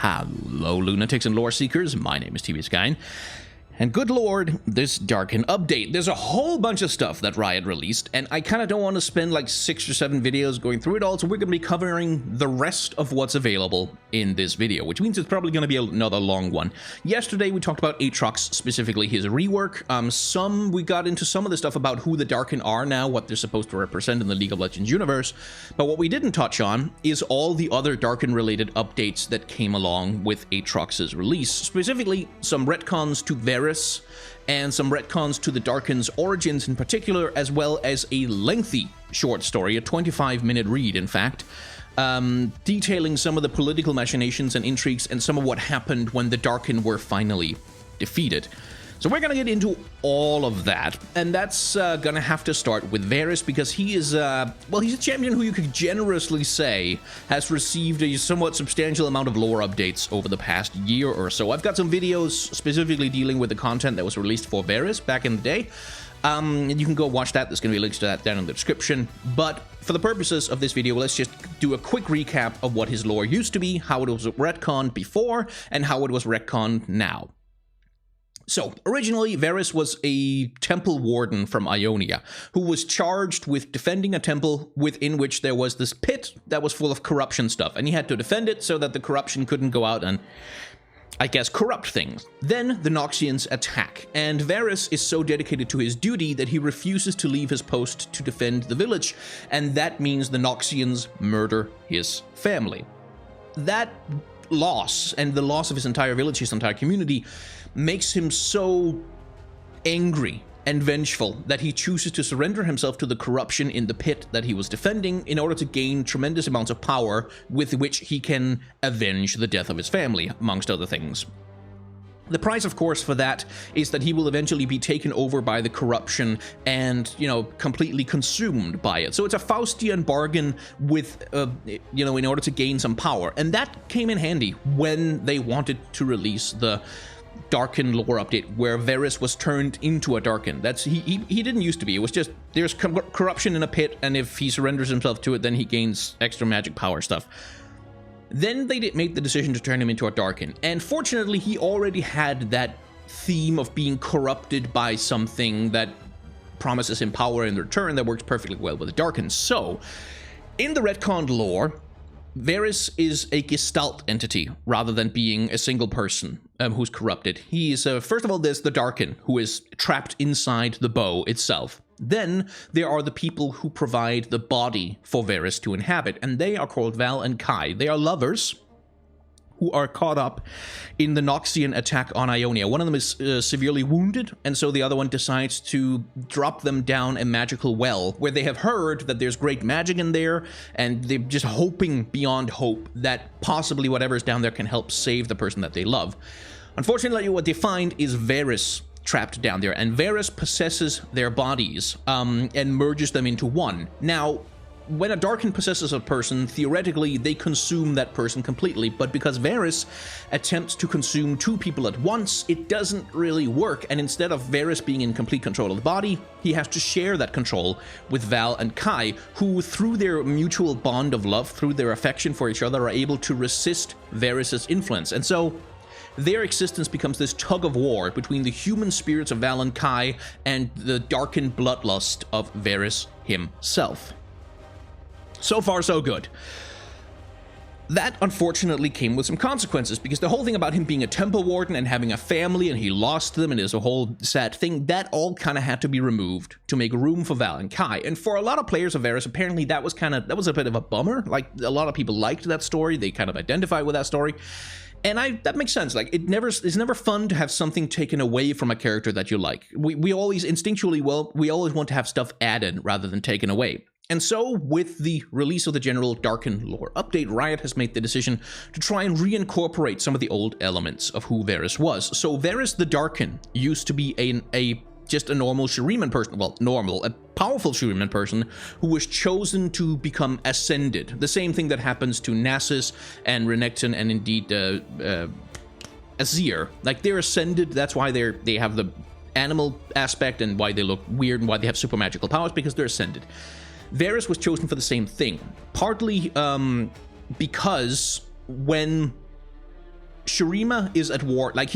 Hello, lunatics and lore seekers. My name is TV Skyn. And good lord, this Darkin update. There's a whole bunch of stuff that Riot released, and I kind of don't want to spend like 6 or 7 videos going through it all, so we're going to be covering the rest of what's available in this video, which means it's probably going to be another long one. Yesterday, we talked about Aatrox, specifically his rework. We got into some of the stuff about who the Darkin are now, what they're supposed to represent in the League of Legends universe, but what we didn't touch on is all the other Darkin-related updates that came along with Aatrox's release, specifically some retcons to Varus, and some retcons to the Darkin's origins in particular, as well as a lengthy short story, a 25-minute read, in fact, detailing some of the political machinations and intrigues and some of what happened when the Darkin were finally defeated. So we're going to get into all of that, and that's going to have to start with Varus, because he is, well, he's a champion who you could generously say has received a somewhat substantial amount of lore updates over the past year or so. I've got some videos specifically dealing with the content that was released for Varus back in the day. And you can go watch that. There's going to be links to that down in the description. But for the purposes of this video, let's just do a quick recap of what his lore used to be, how it was retconned before, and how it was retconned now. So, originally, Varus was a temple warden from Ionia, who was charged with defending a temple within which there was this pit that was full of corruption stuff, and he had to defend it so that the corruption couldn't go out and, I guess, corrupt things. Then the Noxians attack, and Varus is so dedicated to his duty that he refuses to leave his post to defend the village, and that means the Noxians murder his family. That loss, and the loss of his entire village, his entire community, makes him so angry and vengeful that he chooses to surrender himself to the corruption in the pit that he was defending in order to gain tremendous amounts of power with which he can avenge the death of his family, amongst other things. The price, of course, for that is that he will eventually be taken over by the corruption and, completely consumed by it. So it's a Faustian bargain with, in order to gain some power. And that came in handy when they wanted to release the Darkin lore update, where Varus was turned into a Darkin. He didn't used to be. It was just, there's corruption in a pit, and if he surrenders himself to it, then he gains extra magic power stuff. Then they made the decision to turn him into a Darkin, and fortunately he already had that theme of being corrupted by something that promises him power in return that works perfectly well with the Darkin. So, in the retconned lore, Varus is a gestalt entity rather than being a single person who's corrupted. He's, first of all, there's the Darkin, who is trapped inside the bow itself. Then there are the people who provide the body for Varus to inhabit, and they are called Val and Kai. They are lovers who are caught up in the Noxian attack on Ionia. One of them is severely wounded, and so the other one decides to drop them down a magical well, where they have heard that there's great magic in there, and they're just hoping beyond hope that possibly whatever's down there can help save the person that they love. Unfortunately, what they find is Varus trapped down there, and Varus possesses their bodies and merges them into one. Now, when a Darkin possesses a person, theoretically, they consume that person completely, but because Varus attempts to consume 2 people at once, it doesn't really work, and instead of Varus being in complete control of the body, he has to share that control with Val and Kai, who, through their mutual bond of love, through their affection for each other, are able to resist Varus's influence, and so their existence becomes this tug of war between the human spirits of Val and Kai and the Darkin bloodlust of Varus himself. So far, so good. That, unfortunately, came with some consequences, because the whole thing about him being a temple warden and having a family, and he lost them, and is a whole sad thing, that all kind of had to be removed to make room for Val and Kai. And for a lot of players of Varus, apparently that was a bit of a bummer. Like, a lot of people liked that story. They kind of identified with that story. And that makes sense. Like, it's never fun to have something taken away from a character that you like. We always instinctually, we always want to have stuff added rather than taken away. And so, with the release of the general Darkin lore update, Riot has made the decision to try and reincorporate some of the old elements of who Varus was. So Varus the Darkin used to be just a normal Shuriman person, a powerful Shuriman person who was chosen to become ascended. The same thing that happens to Nasus and Renekton and indeed Azir. Like, they're ascended, that's why they have the animal aspect and why they look weird and why they have super magical powers, because they're ascended. Varus was chosen for the same thing, partly because when Shurima is at war. Like,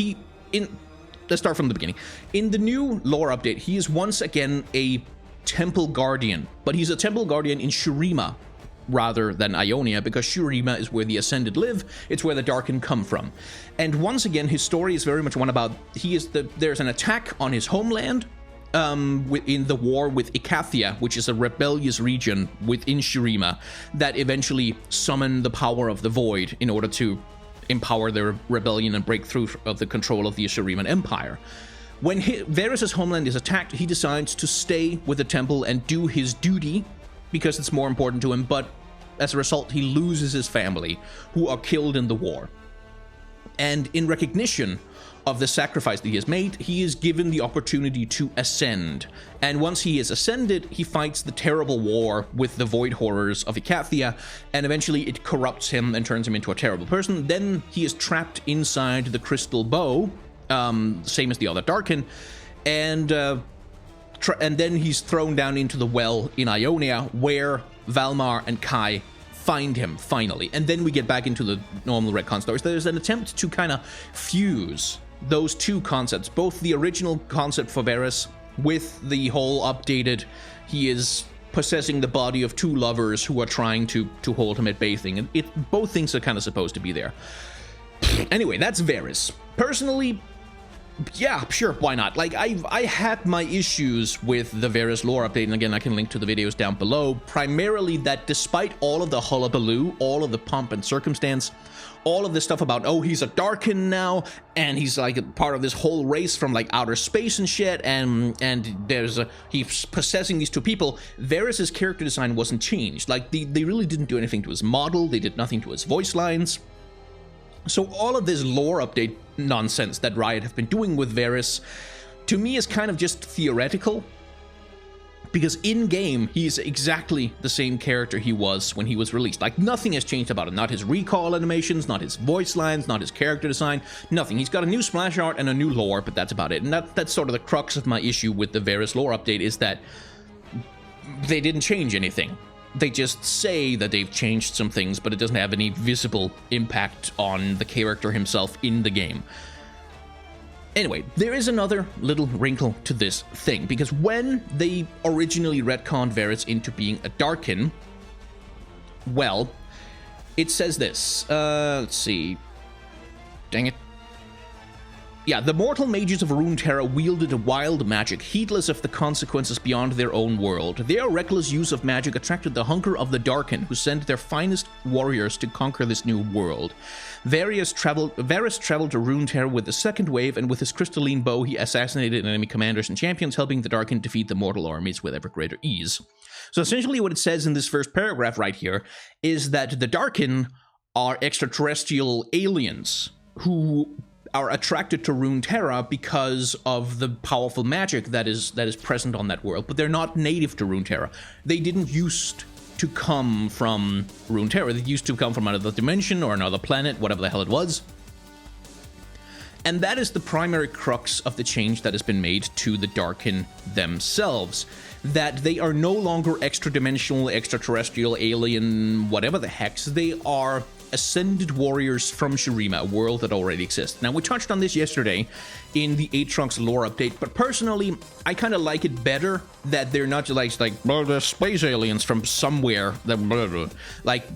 let's start from the beginning. In the new lore update, he is once again a temple guardian, but he's a temple guardian in Shurima rather than Ionia, because Shurima is where the Ascended live. It's where the Darkin come from. And once again, his story is very much one about there's an attack on his homeland in the war with Icathia, which is a rebellious region within Shurima that eventually summon the power of the Void in order to empower their rebellion and break through of the control of the Shuriman Empire. When Varus' homeland is attacked, he decides to stay with the temple and do his duty because it's more important to him, but as a result, he loses his family, who are killed in the war. And in recognition of the sacrifice that he has made, he is given the opportunity to ascend. And once he is ascended, he fights the terrible war with the Void Horrors of Icathia, and eventually it corrupts him and turns him into a terrible person. Then he is trapped inside the Crystal Bow, same as the other Darkin, and then he's thrown down into the well in Ionia, where Valmar and Kai find him, finally. And then we get back into the normal retcon stories. There's an attempt to kind of fuse those two concepts, both the original concept for Varus with the whole updated, he is possessing the body of two lovers who are trying to hold him at bay thing. And both things are kind of supposed to be there. Anyway, that's Varus. Personally, yeah, sure, why not? Like, I had my issues with the Varus lore update, and again, I can link to the videos down below, primarily that despite all of the hullabaloo, all of the pomp and circumstance, all of this stuff about, oh, he's a Darkin now, and he's like a part of this whole race from like outer space and shit, and he's possessing these two people, Varus's character design wasn't changed. Like, they really didn't do anything to his model, they did nothing to his voice lines. So all of this lore update nonsense that Riot have been doing with Varus, to me, is kind of just theoretical. Because in-game, he's exactly the same character he was when he was released. Like, nothing has changed about it. Not his recall animations, not his voice lines, not his character design, nothing. He's got a new splash art and a new lore, but that's about it. And that's sort of the crux of my issue with the Varus lore update, is that they didn't change anything. They just say that they've changed some things, but it doesn't have any visible impact on the character himself in the game. Anyway, there is another little wrinkle to this thing, because when they originally retconned Varus into being a Darkin, well, it says this. Let's see. Dang it. Yeah, the mortal mages of Runeterra wielded a wild magic, heedless of the consequences beyond their own world. Their reckless use of magic attracted the hunger of the Darkin, who sent their finest warriors to conquer this new world. Varus traveled to Runeterra with the second wave, and with his crystalline bow, he assassinated enemy commanders and champions, helping the Darkin defeat the mortal armies with ever greater ease. So essentially what it says in this first paragraph right here is that the Darkin are extraterrestrial aliens who are attracted to Runeterra because of the powerful magic that is present on that world, but they're not native to Runeterra. They didn't used to come from Runeterra. They used to come from another dimension or another planet, whatever the hell it was. And that is the primary crux of the change that has been made to the Darkin themselves. That they are no longer extra-dimensional, extraterrestrial, alien, whatever the hex. They are ascended warriors from Shurima, a world that already exists. Now, we touched on this yesterday in the Aatrox lore update, but personally, I kind of like it better that they're not just like, well, they're space aliens from somewhere. Like,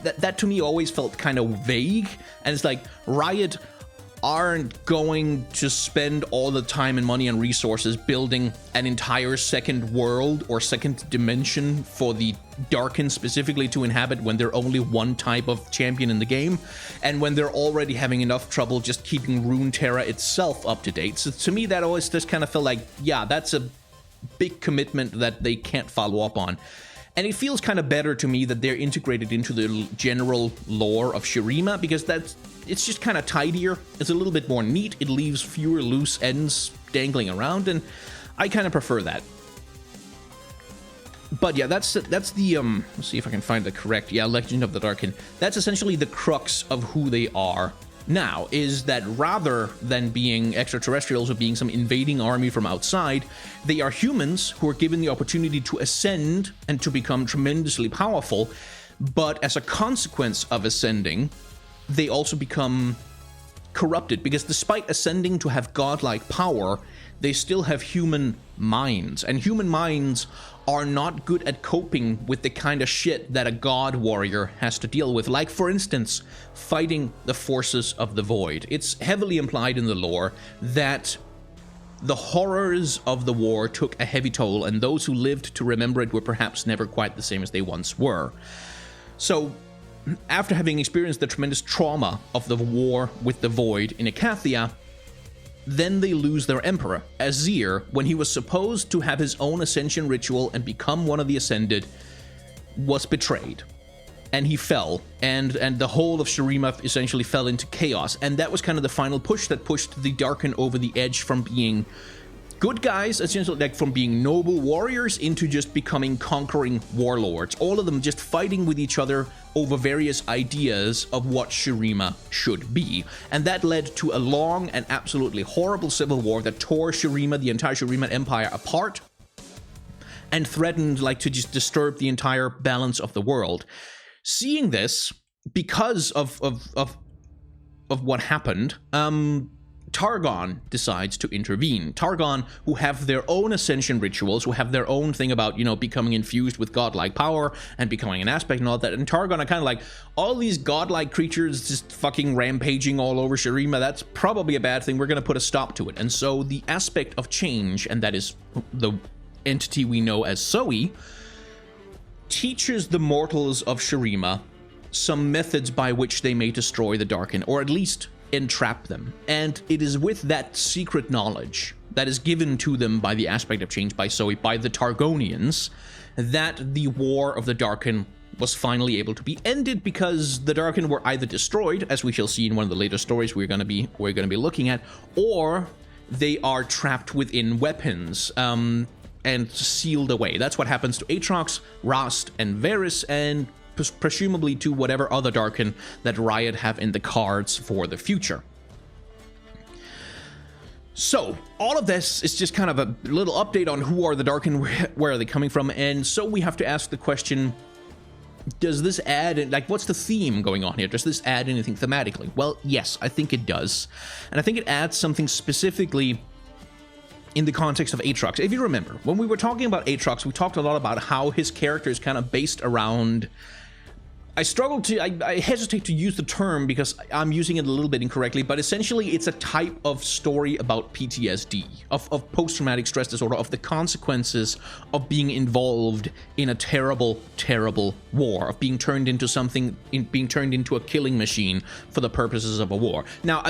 that to me always felt kind of vague, and it's like, Riot aren't going to spend all the time and money and resources building an entire second world or second dimension for the Darkin specifically to inhabit when they're only one type of champion in the game, and when they're already having enough trouble just keeping Runeterra itself up to date. So to me, that always just kind of felt like, yeah, that's a big commitment that they can't follow up on. And it feels kind of better to me that they're integrated into the general lore of Shurima, because it's just kind of tidier. It's a little bit more neat. It leaves fewer loose ends dangling around, and I kind of prefer that. But yeah, that's the let's see if I can find the correct, Legend of the Darkin. That's essentially the crux of who they are now, is that rather than being extraterrestrials or being some invading army from outside, they are humans who are given the opportunity to ascend and to become tremendously powerful, but as a consequence of ascending, they also become corrupted, because despite ascending to have godlike power, they still have human minds, and human minds are not good at coping with the kind of shit that a god warrior has to deal with, like, for instance, fighting the forces of the void. It's heavily implied in the lore that the horrors of the war took a heavy toll, and those who lived to remember it were perhaps never quite the same as they once were. So, after having experienced the tremendous trauma of the war with the void in Icathia, then they lose their emperor. Azir, when he was supposed to have his own ascension ritual and become one of the ascended, was betrayed. And he fell, and the whole of Shuriman essentially fell into chaos. And that was kind of the final push that pushed the Darkin over the edge from being good guys, essentially, like from being noble warriors, into just becoming conquering warlords. All of them just fighting with each other over various ideas of what Shuriman should be. And that led to a long and absolutely horrible civil war that tore Shuriman, the entire Shuriman Empire, apart, and threatened, like, to just disturb the entire balance of the world. Seeing this, because of what happened, Targon decides to intervene. Targon, who have their own ascension rituals, who have their own thing about, you know, becoming infused with godlike power and becoming an aspect and all that. And Targon are kind of like, all these godlike creatures just fucking rampaging all over Shuriman, that's probably a bad thing. We're going to put a stop to it. And so the aspect of change, and that is the entity we know as Zoe, teaches the mortals of Shuriman some methods by which they may destroy the Darkin, or at least entrap them. And it is with that secret knowledge that is given to them by the aspect of change, by Zoe, by the Targonians, that the war of the Darkin was finally able to be ended, because the Darkin were either destroyed, as we shall see in one of the later stories we're going to be looking at, or they are trapped within weapons and sealed away. That's what happens to Aatrox, Rhaast, and Varus, and presumably to whatever other Darkin that Riot have in the cards for the future. So, all of this is just kind of a little update on who are the Darkin, where are they coming from, and so we have to ask the question, does this add, like, what's the theme going on here? Does this add anything thematically? Well, yes, I think it does. And I think it adds something specifically in the context of Aatrox. If you remember, when we were talking about Aatrox, we talked a lot about how his character is kind of based around... I hesitate to use the term because I'm using it a little bit incorrectly, but essentially it's a type of story about PTSD, of post-traumatic stress disorder, of the consequences of being involved in a terrible, terrible war, of being turned into a killing machine for the purposes of a war. Now,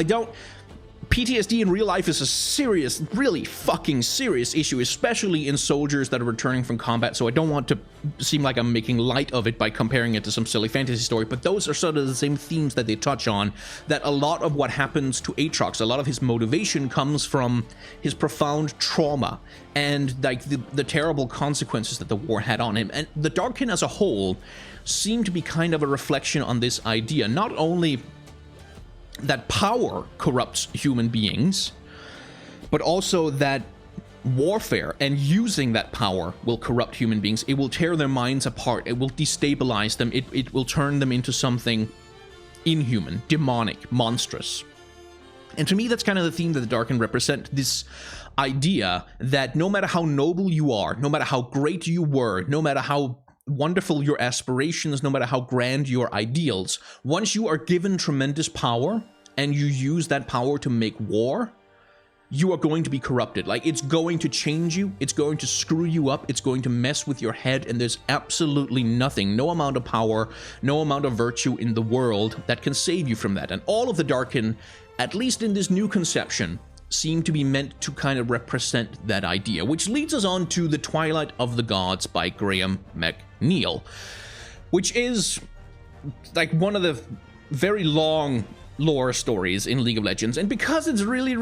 PTSD in real life is a serious, really fucking serious issue, especially in soldiers that are returning from combat, so I don't want to seem like I'm making light of it by comparing it to some silly fantasy story, but those are sort of the same themes that they touch on, that a lot of what happens to Aatrox, a lot of his motivation comes from his profound trauma and, like, the terrible consequences that the war had on him. And the Darkin as a whole seem to be kind of a reflection on this idea, not only that power corrupts human beings, but also that warfare and using that power will corrupt human beings. It will tear their minds apart. It will destabilize them. It will turn them into something inhuman, demonic, monstrous. And to me, that's kind of the theme that the Darkin represent, this idea that no matter how noble you are, no matter how great you were, no matter how wonderful your aspirations, no matter how grand your ideals, once you are given tremendous power and you use that power to make war, you are going to be corrupted. Like, it's going to change you, it's going to screw you up, it's going to mess with your head, and there's absolutely nothing, no amount of power, no amount of virtue in the world that can save you from that. And all of the Darkin, at least in this new conception, seem to be meant to kind of represent that idea, which leads us on to The Twilight of the Gods by Graham McNeil, which is like one of the very long lore stories in League of Legends, and because it's really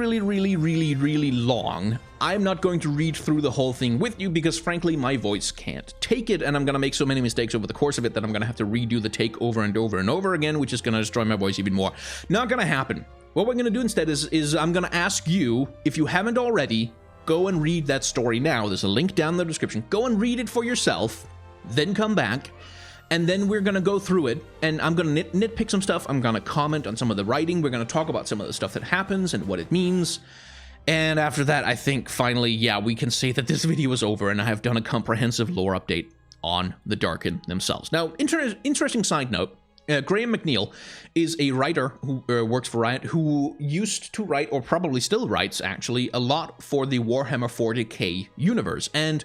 long, I'm not going to read through the whole thing with you because frankly my voice can't take it, and I'm gonna make so many mistakes over the course of it that I'm gonna have to redo the take over and over and over again, which is gonna destroy my voice even more. Not gonna happen. What we're gonna do instead is I'm gonna ask you, if you haven't already, go and read that story now. There's a link down in the description. Go and read it for yourself, then come back, And then we're going to go through it, and I'm going to nitpick some stuff. I'm going to comment on some of the writing. We're going to talk about some of the stuff that happens and what it means. And after that, I think finally, yeah, we can say that this video is over, and I have done a comprehensive lore update on the Darkin themselves. Now, interesting side note, Graham McNeil is a writer who works for Riot, who used to write, or probably still writes, actually, a lot for the Warhammer 40k universe. And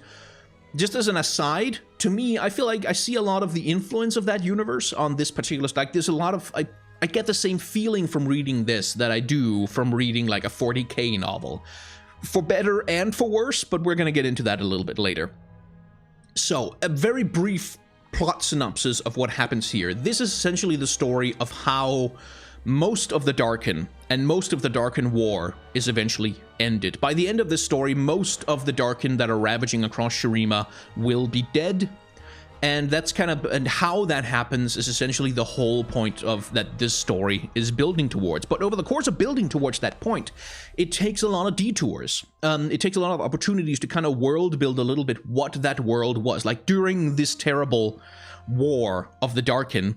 just as an aside, to me, I feel like I see a lot of the influence of that universe on this particular stack. There's a lot of... I get the same feeling from reading this that I do from reading like a 40k novel. For better and for worse, but we're going to get into that a little bit later. So, a very brief plot synopsis of what happens here. This is essentially the story of how most of the Darkin and most of the Darkin War is eventually ended. By the end of this story, most of the Darkin that are ravaging across Shurima will be dead. And that's kind of, and how that happens is essentially the whole point of that this story is building towards. But over the course of building towards that point, it takes a lot of detours. It takes a lot of opportunities to kind of world build a little bit what that world was. Like during this terrible war of the Darkin,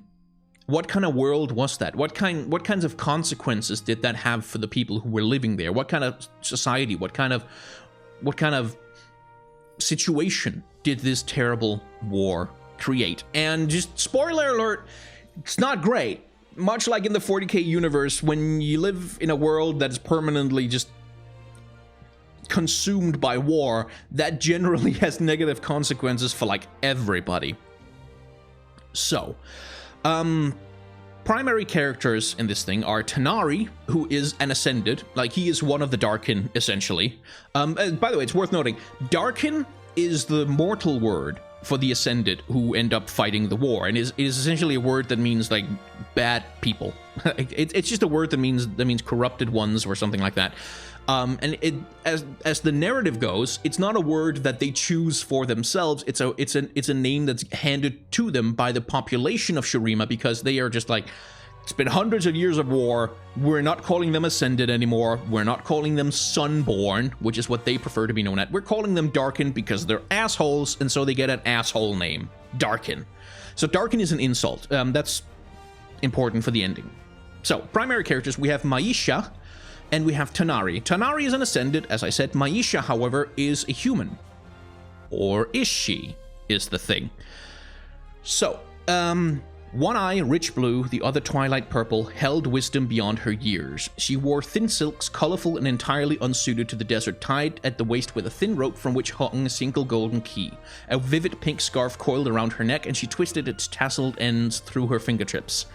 what kind of world was that? What kinds of consequences did that have for the people who were living there? What kind of society? What kind of situation did this terrible war create? And just spoiler alert, it's not great. Much like in the 40k universe, when you live in a world that is permanently just consumed by war, that generally has negative consequences for like everybody. So, primary characters in this thing are Tanari, who is an Ascended, like he is one of the Darkin, essentially. By the way, it's worth noting, Darkin is the mortal word for the Ascended who end up fighting the war, and is essentially a word that means like bad people. It's just a word that means corrupted ones or something like that. And it, as the narrative goes, it's not a word that they choose for themselves. It's a name that's handed to them by the population of Shurima, because they are just like, it's been hundreds of years of war. We're not calling them Ascended anymore. We're not calling them Sunborn, which is what they prefer to be known at. We're calling them Darkin because they're assholes, and so they get an asshole name, Darkin. So Darkin is an insult. That's important for the ending. So, primary characters, we have Maisha, and we have Tanari. Tanari is an Ascended, as I said. Maisha, however, is a human. Or is she, is the thing. So, one eye, rich blue, the other twilight purple, held wisdom beyond her years. She wore thin silks, colorful and entirely unsuited to the desert, tied at the waist with a thin rope from which hung a single golden key. A vivid pink scarf coiled around her neck, and she twisted its tasseled ends through her fingertips.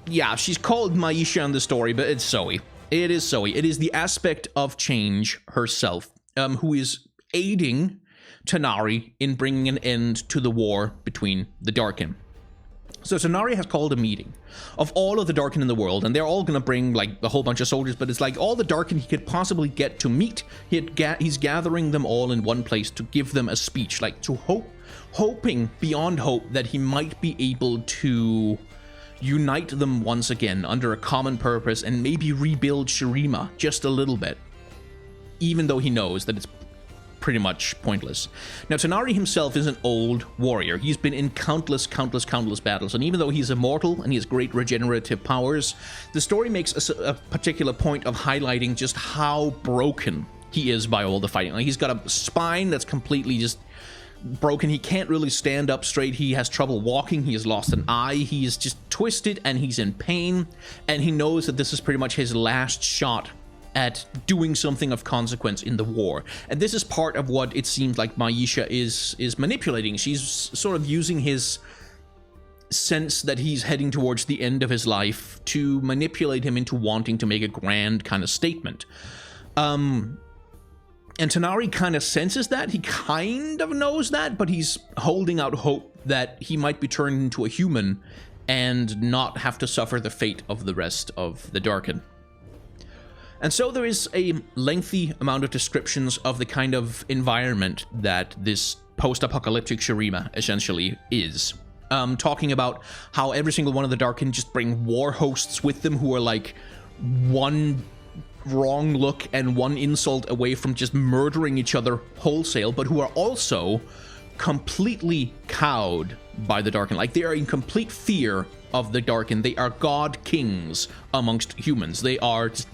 Yeah, she's called Maisha in the story, but it's Zoe. It is Zoe. It is the aspect of change herself, who is aiding Tanari in bringing an end to the war between the Darkin. So Tanari has called a meeting of all of the Darkin in the world, and they're all going to bring like a whole bunch of soldiers, but it's like all the Darkin he could possibly get to meet. He's gathering them all in one place to give them a speech, like to hoping beyond hope that he might be able to unite them once again under a common purpose and maybe rebuild Shurima just a little bit, even though he knows that it's pretty much pointless. Now, Tanari himself is an old warrior. He's been in countless battles, and even though he's immortal and he has great regenerative powers, the story makes a particular point of highlighting just how broken he is by all the fighting. Like, he's got a spine that's completely just broken. He can't really stand up straight. He has trouble walking. He has lost an eye. He is just twisted and he's in pain, and he knows that this is pretty much his last shot at doing something of consequence in the war. And this is part of what it seems like Maisha is manipulating. She's sort of using his sense that he's heading towards the end of his life to manipulate him into wanting to make a grand kind of statement. And Tanari kind of senses that. He kind of knows that, but he's holding out hope that he might be turned into a human and not have to suffer the fate of the rest of the Darkin. And so there is a lengthy amount of descriptions of the kind of environment that this post-apocalyptic Shurima essentially is. Talking about how every single one of the Darkin just bring war hosts with them who are like one wrong look and one insult away from just murdering each other wholesale, but who are also completely cowed by the Darkin. Like, they are in complete fear of the Darkin. They are god kings amongst humans. They are just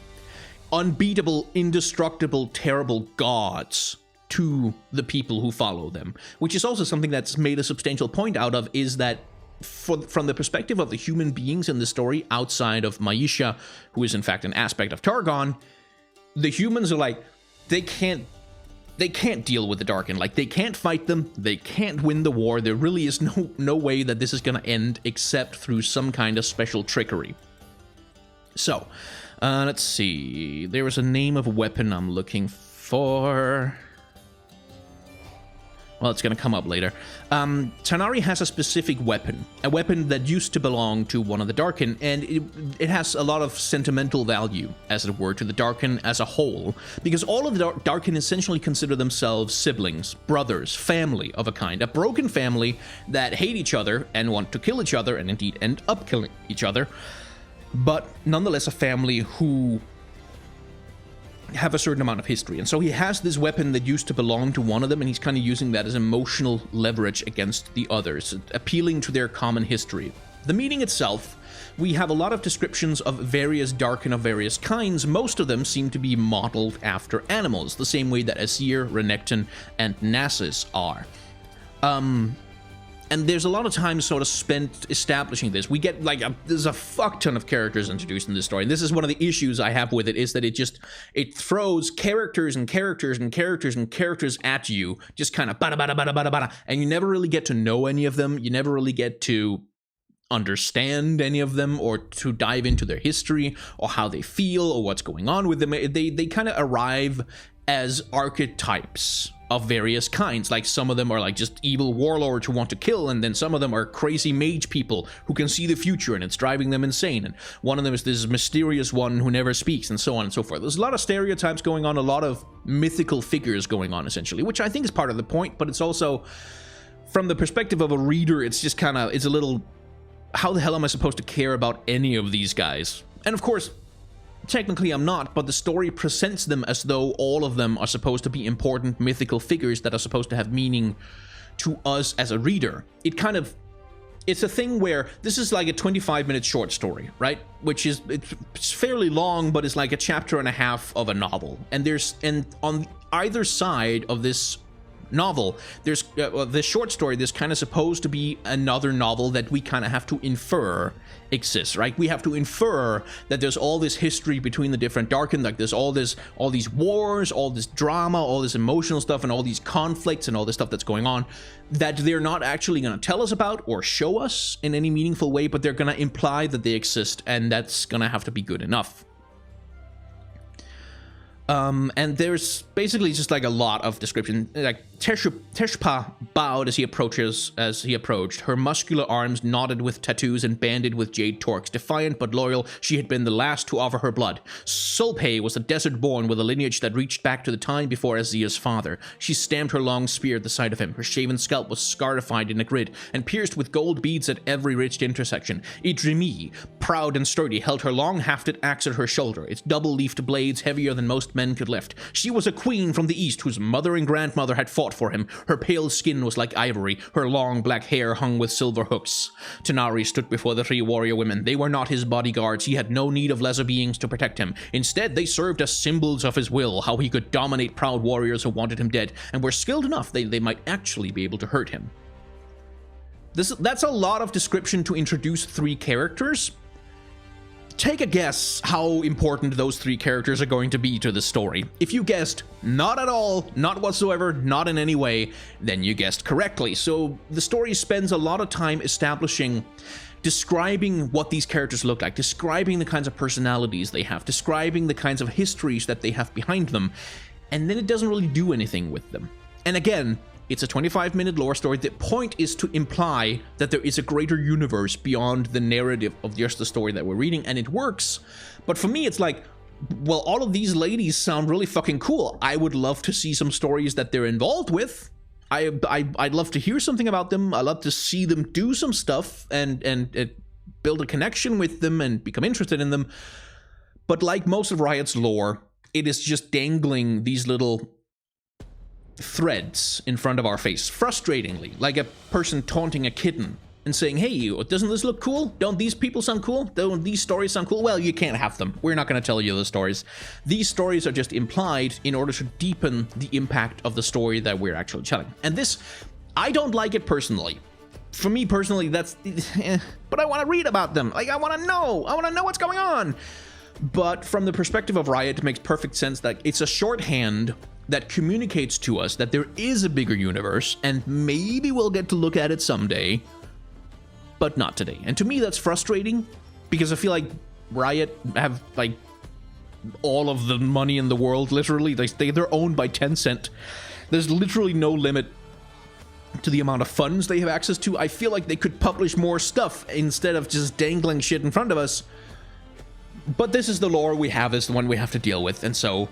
unbeatable, indestructible, terrible gods to the people who follow them. Which is also something that's made a substantial point out of, is that from the perspective of the human beings in the story, outside of Maisha, who is in fact an aspect of Targon, the humans are like, they can't deal with the Darkin. Like, they can't fight them, they can't win the war. There really is no way that this is gonna end except through some kind of special trickery. So, let's see. There was a name of a weapon I'm looking for. Well, it's going to come up later. Tanar'ri has a specific weapon. A weapon that used to belong to one of the Darkin, and it has a lot of sentimental value, as it were, to the Darkin as a whole. Because all of the Darkin essentially consider themselves siblings, brothers, family of a kind. A broken family that hate each other and want to kill each other, and indeed end up killing each other. But nonetheless a family who have a certain amount of history. And so he has this weapon that used to belong to one of them, and he's kind of using that as emotional leverage against the others, appealing to their common history. The meeting itself, we have a lot of descriptions of various Darkin of various kinds. Most of them seem to be modeled after animals, the same way that Aesir, Renekton, and Nasus are. And there's a lot of time sort of spent establishing this. We get, like, there's a fuck ton of characters introduced in this story. And this is one of the issues I have with it, is that it throws characters and characters and characters and characters at you, just kind of bada bada bada bada bada, and you never really get to know any of them. You never really get to understand any of them, or to dive into their history, or how they feel, or what's going on with them. They kind of arrive as archetypes of various kinds. Like, some of them are like just evil warlords who want to kill, and then some of them are crazy mage people who can see the future and it's driving them insane, and one of them is this mysterious one who never speaks, and so on and so forth. There's a lot of stereotypes going on, a lot of mythical figures going on, essentially, which I think is part of the point, but it's also, from the perspective of a reader, it's just kind of, it's a little, how the hell am I supposed to care about any of these guys? And of course, technically I'm not, but the story presents them as though all of them are supposed to be important mythical figures that are supposed to have meaning to us as a reader. It's a thing where this is like a 25-minute short story, right? Which is, it's fairly long, but it's like a chapter and a half of a novel. And on either side of this novel, there's this short story, there's kind of supposed to be another novel that we kind of have to infer exists, right? We have to infer that there's all this history between the different Darkin, like there's all these wars, all this drama, all this emotional stuff, and all these conflicts and all this stuff that's going on that they're not actually going to tell us about or show us in any meaningful way, but they're going to imply that they exist, and that's going to have to be good enough. And there's basically just like a lot of description. Like Teshpa bowed as he approached. Her muscular arms knotted with tattoos and banded with jade torques. Defiant but loyal, she had been the last to offer her blood. Sulpe was a desert-born with a lineage that reached back to the time before Azia's father. She stamped her long spear at the sight of him. Her shaven scalp was scarified in a grid and pierced with gold beads at every ridged intersection. Idrimi, proud and sturdy, held her long-hafted axe at her shoulder, its double-leafed blades heavier than most men could lift. She was a queen from the east whose mother and grandmother had fought for him. Her pale skin was like ivory, her long black hair hung with silver hooks. Tanar'ri stood before the three warrior women. They were not his bodyguards. He had no need of lesser beings to protect him. Instead, they served as symbols of his will, how he could dominate proud warriors who wanted him dead, and were skilled enough they might actually be able to hurt him. That's a lot of description to introduce three characters. Take a guess how important those three characters are going to be to the story. If you guessed not at all, not whatsoever, not in any way, then you guessed correctly. So the story spends a lot of time describing what these characters look like, describing the kinds of personalities they have, describing the kinds of histories that they have behind them, and then it doesn't really do anything with them. And again, it's a 25-minute lore story. The point is to imply that there is a greater universe beyond the narrative of just the story that we're reading, and it works. But for me, it's like, well, all of these ladies sound really fucking cool. I would love to see some stories that they're involved with. I'd love to hear something about them. I'd love to see them do some stuff and build a connection with them and become interested in them. But like most of Riot's lore, it is just dangling these little threads in front of our face, frustratingly, like a person taunting a kitten and saying, hey, doesn't this look cool? Don't these people sound cool? Don't these stories sound cool? Well, you can't have them. We're not going to tell you the stories. These stories are just implied in order to deepen the impact of the story that we're actually telling. And this, I don't like it personally. For me personally, that's... but I want to read about them. Like, I want to know. I want to know what's going on. But from the perspective of Riot, it makes perfect sense that it's a shorthand that communicates to us that there is a bigger universe, and maybe we'll get to look at it someday, but not today. And to me, that's frustrating, because I feel like Riot have, like, all of the money in the world, literally. They're owned by Tencent. There's literally no limit to the amount of funds they have access to. I feel like they could publish more stuff instead of just dangling shit in front of us. But this is the lore we have, is the one we have to deal with, and so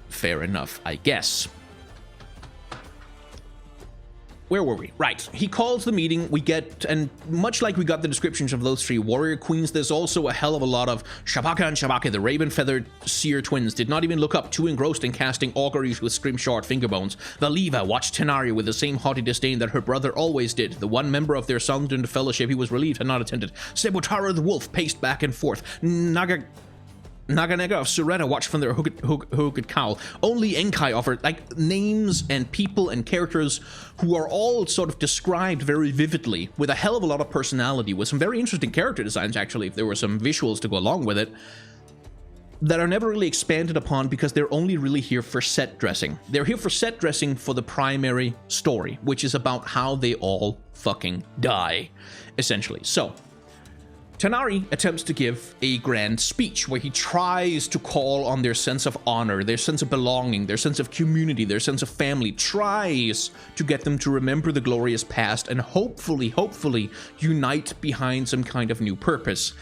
fair enough, I guess. Where were we? Right. He calls the meeting. We get, and much like we got the descriptions of those three warrior queens, there's also a hell of a lot of Shabaka and Shabaka, the raven-feathered seer twins, did not even look up, too engrossed in casting auguries with scrim-short fingerbones. Valiva watched Tenari with the same haughty disdain that her brother always did. The one member of their Southern Fellowship he was relieved had not attended. Sebutara the wolf paced back and forth. Naganega of Sureta watched from their hooked cowl. Only Enkai offered, like, names and people and characters who are all sort of described very vividly, with a hell of a lot of personality, with some very interesting character designs, actually, if there were some visuals to go along with it, that are never really expanded upon because they're only really here for set dressing. They're here for set dressing for the primary story, which is about how they all fucking die, essentially. So, Tenari attempts to give a grand speech where he tries to call on their sense of honor, their sense of belonging, their sense of community, their sense of family, tries to get them to remember the glorious past and hopefully unite behind some kind of new purpose.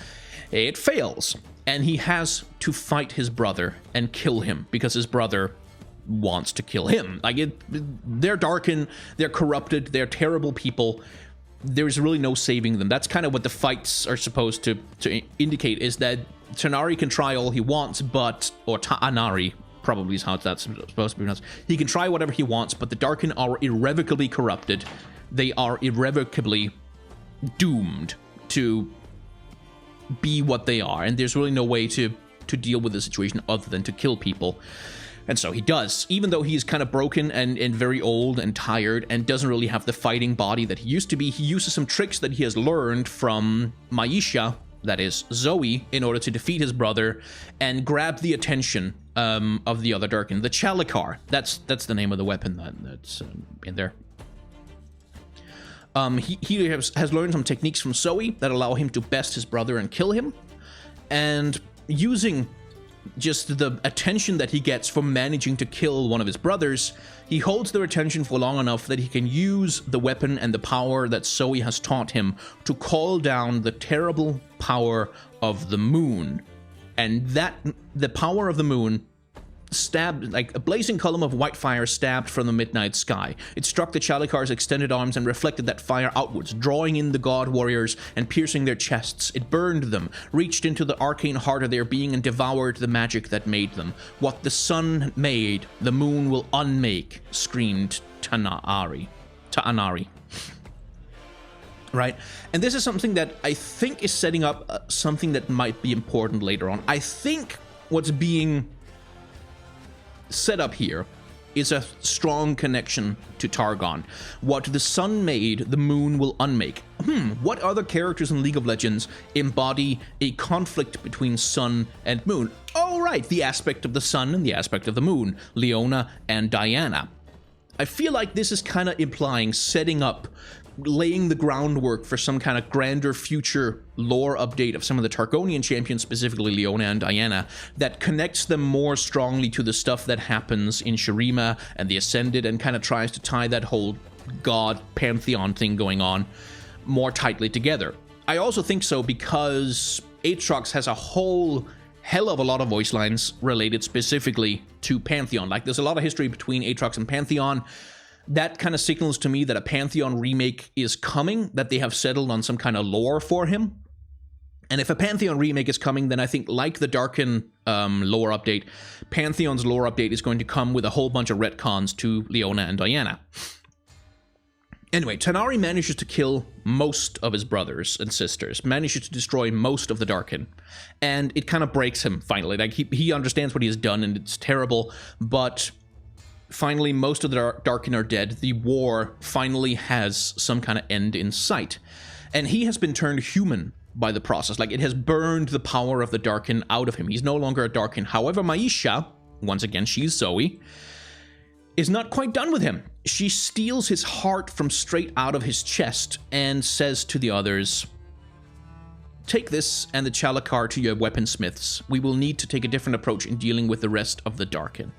It fails, and he has to fight his brother and kill him because his brother wants to kill him. They're Darkin, they're corrupted, they're terrible people. There's really no saving them. That's kind of what the fights are supposed to indicate, is that Tenari can try all he wants, but, or Ta'anari probably is how that's supposed to be pronounced. He can try whatever he wants, but the Darkin are irrevocably corrupted. They are irrevocably doomed to be what they are, and there's really no way to deal with the situation other than to kill people. And so he does, even though he's kind of broken and very old and tired and doesn't really have the fighting body that he used to be. He uses some tricks that he has learned from Maisha, that is Zoe, in order to defeat his brother and grab the attention of the other Darkin. The Chalikar, that's the name of the weapon that's in there. He has learned some techniques from Zoe that allow him to best his brother and kill him. And using just the attention that he gets from managing to kill one of his brothers, he holds their attention for long enough that he can use the weapon and the power that Zoe has taught him to call down the terrible power of the moon. And the power of the moon stabbed, like a blazing column of white fire stabbed from the midnight sky. It struck the Chalikar's extended arms and reflected that fire outwards, drawing in the god warriors and piercing their chests. It burned them, reached into the arcane heart of their being, and devoured the magic that made them. What the sun made, the moon will unmake, screamed Ta'anari. Right? And this is something that I think is setting up something that might be important later on. I think what's being set up here is a strong connection to Targon. What the sun made, the moon will unmake. What other characters in League of Legends embody a conflict between sun and moon? Oh, right, the aspect of the sun and the aspect of the moon. Leona and Diana. I feel like this is kind of implying, setting up, laying the groundwork for some kind of grander future lore update of some of the Targonian champions, specifically Leona and Diana, that connects them more strongly to the stuff that happens in Shurima and the Ascended, and kind of tries to tie that whole god pantheon thing going on more tightly together. I also think so because Aatrox has a whole hell of a lot of voice lines related specifically to Pantheon. Like, there's a lot of history between Aatrox and Pantheon. That kind of signals to me that a Pantheon remake is coming, that they have settled on some kind of lore for him. And if a Pantheon remake is coming, then I think, like the Darkin lore update, Pantheon's lore update is going to come with a whole bunch of retcons to Leona and Diana. Anyway, Tanari manages to kill most of his brothers and sisters, manages to destroy most of the Darkin, and it kind of breaks him, finally. Like, he understands what he has done, and it's terrible, but finally most of the Darkin are dead. The war finally has some kind of end in sight, and he has been turned human by the process. Like, it has burned the power of the Darkin out of him. He's no longer a Darkin. However, Maisha, once again, she's Zoe, is not quite done with him. She steals his heart from straight out of his chest and says to the others, "Take this and the Chalakar to your weaponsmiths. We will need to take a different approach in dealing with the rest of the Darkin."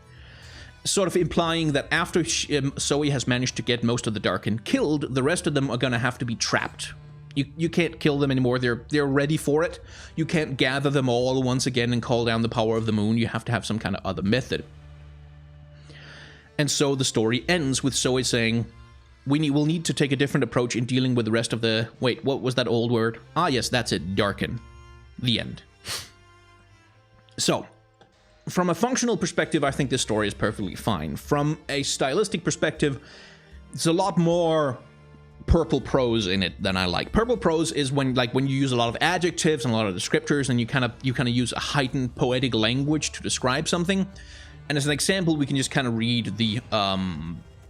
Sort of implying that after Zoe has managed to get most of the Darkin killed, the rest of them are going to have to be trapped. You can't kill them anymore. They're ready for it. You can't gather them all once again and call down the power of the moon. You have to have some kind of other method. And so the story ends with Zoe saying, we'll need to take a different approach in dealing with the rest of the... Wait, what was that old word? Ah, yes, that's it. Darkin. The end. So, from a functional perspective, I think this story is perfectly fine. From a stylistic perspective, it's a lot more purple prose in it than I like. Purple prose is when you use a lot of adjectives and a lot of descriptors, and you kind of use a heightened poetic language to describe something. And as an example, we can just kind of read the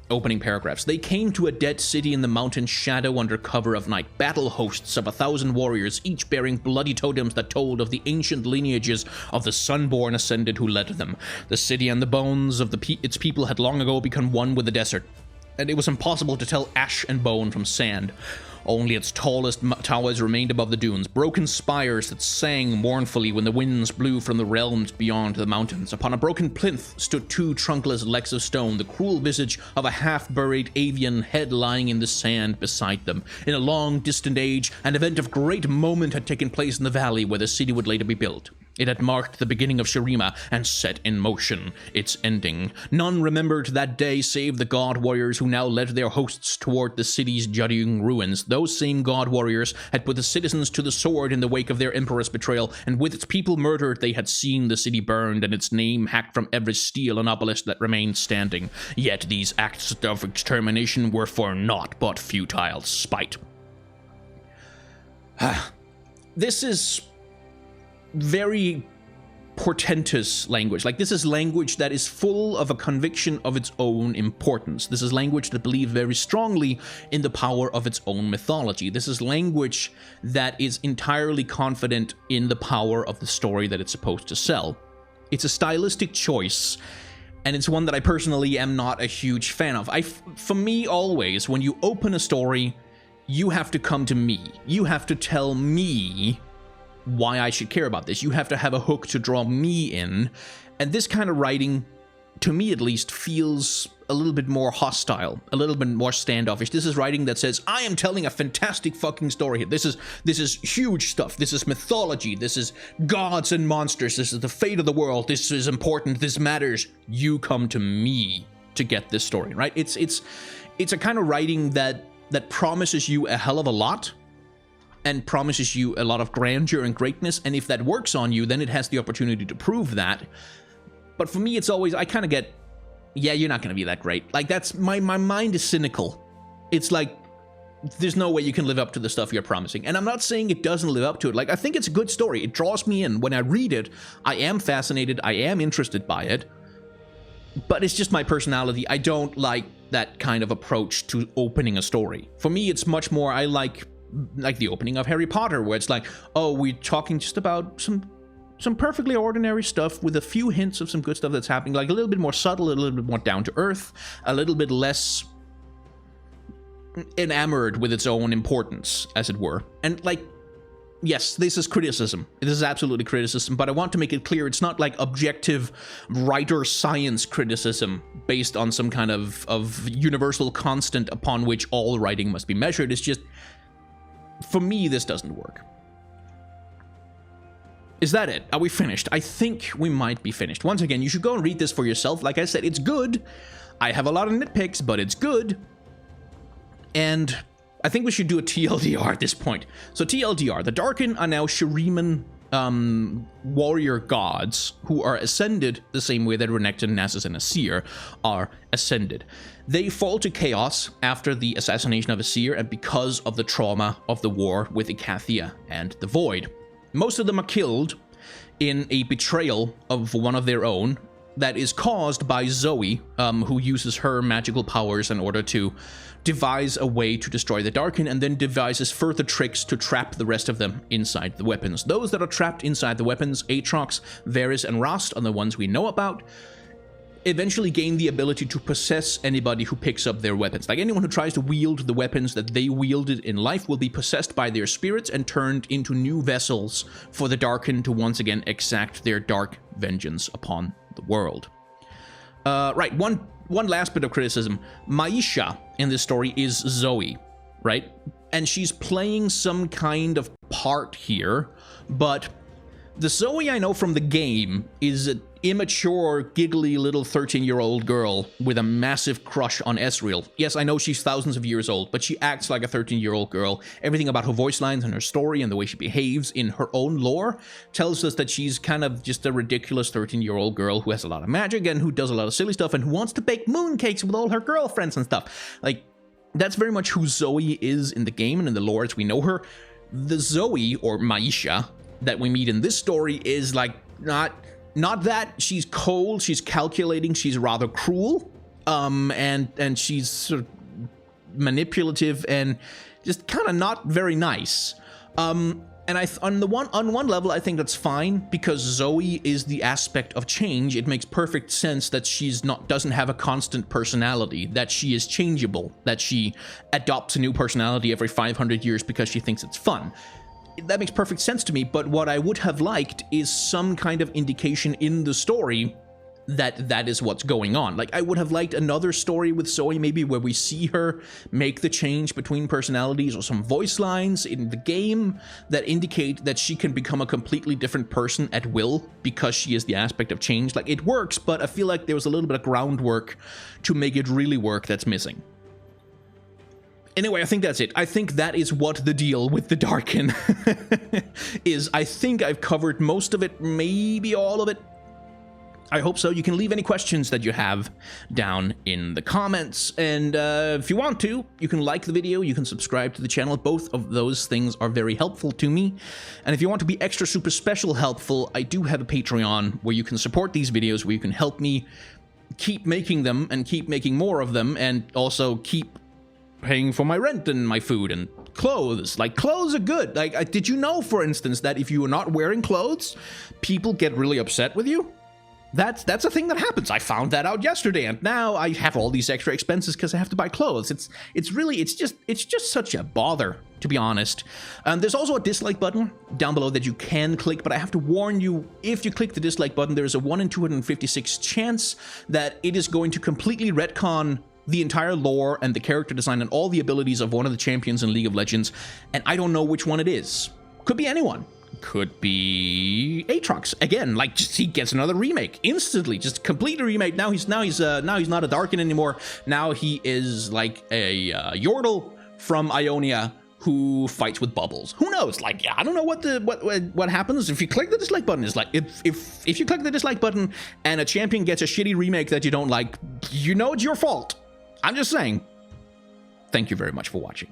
opening paragraphs. They came to a dead city in the mountain shadow under cover of night. Battle hosts of 1,000 warriors, each bearing bloody totems that told of the ancient lineages of the Sunborn Ascended who led them. The city and the bones of its people had long ago become one with the desert, and it was impossible to tell ash and bone from sand. Only its tallest towers remained above the dunes, broken spires that sang mournfully when the winds blew from the realms beyond the mountains. Upon a broken plinth stood 2 trunkless legs of stone, the cruel visage of a half-buried avian head lying in the sand beside them. In a long, distant age, an event of great moment had taken place in the valley where the city would later be built. It had marked the beginning of Shurima and set in motion its ending. None remembered that day save the god warriors who now led their hosts toward the city's jutting ruins. Those same god warriors had put the citizens to the sword in the wake of their emperor's betrayal, and with its people murdered, they had seen the city burned and its name hacked from every steel and obelisk that remained standing. Yet these acts of extermination were for naught but futile spite. This is very portentous language. Like, this is language that is full of a conviction of its own importance. This is language that believes very strongly in the power of its own mythology. This is language that is entirely confident in the power of the story that it's supposed to sell. It's a stylistic choice, and it's one that I personally am not a huge fan of. For me, always, when you open a story, you have to come to me. You have to tell me why I should care about this. You have to have a hook to draw me in, and this kind of writing, to me at least, feels a little bit more hostile, a little bit more standoffish. This is writing that says, I am telling a fantastic fucking story here. This is huge stuff. This is mythology. This is gods and monsters. This is the fate of the world. This is important. This matters. You come to me to get this story, right? It's a kind of writing that promises you a hell of a lot, and promises you a lot of grandeur and greatness, and if that works on you, then it has the opportunity to prove that. But for me, it's always, I kind of get, yeah, you're not going to be that great. Like, that's, my mind is cynical. It's like, there's no way you can live up to the stuff you're promising. And I'm not saying it doesn't live up to it. Like, I think it's a good story. It draws me in. When I read it, I am fascinated. I am interested by it. But it's just my personality. I don't like that kind of approach to opening a story. For me, it's much more, I like the opening of Harry Potter, where it's like, oh, we're talking just about some perfectly ordinary stuff with a few hints of some good stuff that's happening, like a little bit more subtle, a little bit more down to earth, a little bit less enamored with its own importance, as it were. And like, yes, this is criticism. This is absolutely criticism, but I want to make it clear it's not like objective writer science criticism based on some kind of universal constant upon which all writing must be measured. It's just, for me, this doesn't work. Is that it? Are we finished? I think we might be finished. Once again, you should go and read this for yourself. Like I said, it's good. I have a lot of nitpicks, but it's good. And I think we should do a TLDR at this point. So TLDR, the Darkin are now Shuriman warrior gods who are ascended the same way that Renekton, Nasus, and Asir are ascended. They fall to chaos after the assassination of Asir and because of the trauma of the war with Ikathia and the Void. Most of them are killed in a betrayal of one of their own that is caused by Zoe, who uses her magical powers in order to devise a way to destroy the Darkin, and then devises further tricks to trap the rest of them inside the weapons. Those that are trapped inside the weapons, Aatrox, Varus, and Rhaast, are the ones we know about, eventually gain the ability to possess anybody who picks up their weapons. Like anyone who tries to wield the weapons that they wielded in life will be possessed by their spirits and turned into new vessels for the Darkin to once again exact their dark vengeance upon the world. Right, one last bit of criticism. Maisha in this story is Zoe, right? And she's playing some kind of part here, but the Zoe I know from the game is an immature, giggly little 13-year-old girl with a massive crush on Ezreal. Yes, I know she's thousands of years old, but she acts like a 13-year-old girl. Everything about her voice lines and her story and the way she behaves in her own lore tells us that she's kind of just a ridiculous 13-year-old girl who has a lot of magic and who does a lot of silly stuff and who wants to bake mooncakes with all her girlfriends and stuff. Like, that's very much who Zoe is in the game and in the lore as we know her. The Zoe, or Maisha, that we meet in this story is like not that. She's cold, she's calculating, she's rather cruel, and she's sort of manipulative and just kind of not very nice. And on one level, I think that's fine because Zoe is the aspect of change. It makes perfect sense that doesn't have a constant personality, that she is changeable, that she adopts a new personality every 500 years because she thinks it's fun. That makes perfect sense to me, but what I would have liked is some kind of indication in the story that that is what's going on. Like, I would have liked another story with Zoe, maybe where we see her make the change between personalities, or some voice lines in the game that indicate that she can become a completely different person at will because she is the aspect of change. Like, it works, but I feel like there was a little bit of groundwork to make it really work that's missing. Anyway, I think that's it. I think that is what the deal with the Darkin is. I think I've covered most of it, maybe all of it. I hope so. You can leave any questions that you have down in the comments. And if you want to, you can like the video, you can subscribe to the channel. Both of those things are very helpful to me. And if you want to be extra super special helpful, I do have a Patreon where you can support these videos, where you can help me keep making them and keep making more of them, and also keep paying for my rent and my food and clothes. Like, clothes are good. Like, did you know, for instance, that if you are not wearing clothes, people get really upset with you? That's a thing that happens. I found that out yesterday, and now I have all these extra expenses because I have to buy clothes. It's just such a bother, to be honest. There's also a dislike button down below that you can click, but I have to warn you, if you click the dislike button, there's a 1 in 256 chance that it is going to completely retcon the entire lore and the character design and all the abilities of one of the champions in League of Legends, and I don't know which one it is. Could be anyone. Could be Aatrox again. Like, just he gets another remake instantly, just completely remake. Now he's not a Darkin anymore. Now he is like a Yordle from Ionia who fights with bubbles. Who knows? Like, yeah, I don't know what happens if you click the dislike button. It's like if you click the dislike button and a champion gets a shitty remake that you don't like, you know it's your fault. I'm just saying. Thank you very much for watching.